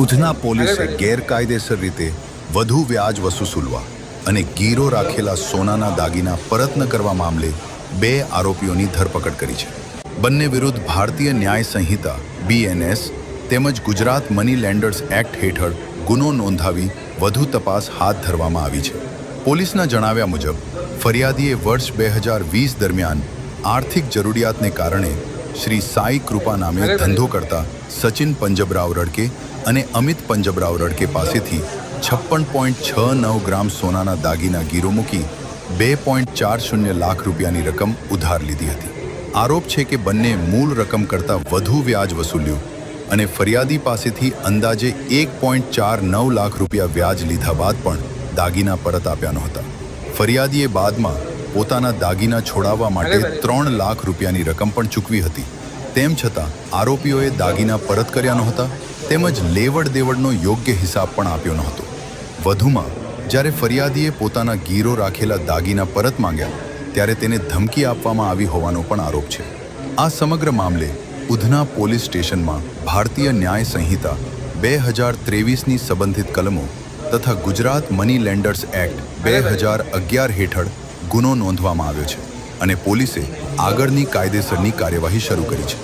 ઉધના પોલીસે ગેરકાયદેસર રીતે વધુ વ્યાજ વસૂલવા અને ગીરો રાખેલા સોનાના દાગીના પરત ન કરવા મામલે 2 આરોપીઓની ધરપકડ કરી છે. બંને વિરુદ્ધ ભારતીય ન્યાય સંહિતા BNS તેમજ ગુજરાત મની લેન્ડર્સ એક્ટ હેઠળ ગુનો નોંધાવી વધુ તપાસ હાથ ધરવામાં આવી છે. પોલીસના જણાવ્યા મુજબ ફરિયાદીએ વર્ષ 2020 દરમિયાન આર્થિક જરૂરિયાતને કારણે શ્રી સાઈ કૃપા નામે ધંધો કરતા સચિન પંજબરાવ રડકે અને અમિત પંજબરાવ રડકે પાસેથી 56.69 ગ્રામ સોનાના દાગીના ગીરો મૂકી 2.40 લાખ રૂપિયાની રકમ ઉધાર લીધી હતી. આરોપ છે કે બંને મૂળ રકમ કરતાં વધુ વ્યાજ વસૂલ્યું અને ફરિયાદી પાસેથી અંદાજે 1.49 લાખ રૂપિયા વ્યાજ લીધા બાદ પણ દાગીના પરત આપ્યા નહોતા. ફરિયાદીએ બાદમાં પોતાના દાગીના છોડાવવા માટે 3 લાખ રૂપિયાની રકમ પણ ચૂકવી હતી. તેમ છતાં આરોપીઓએ દાગીના પરત કર્યા નહોતા તેમજ લેવડ દેવડનો યોગ્ય હિસાબ પણ આપ્યો નહોતો. વધુમાં જ્યારે ફરિયાદીએ પોતાના ગીરો રાખેલા દાગીના પરત માંગ્યા ત્યારે તેને ધમકી આપવામાં આવી હોવાનો પણ આરોપ છે. આ સમગ્ર મામલે ઉધના પોલીસ સ્ટેશનમાં ભારતીય ન્યાય સંહિતા 2023ની સંબંધિત કલમો તથા ગુજરાત મની લેન્ડર્સ એક્ટ 2011 હેઠળ ગુનો નોંધવામાં આવ્યો છે અને પોલીસે આગળની કાયદેસરની કાર્યવાહી શરૂ કરી છે.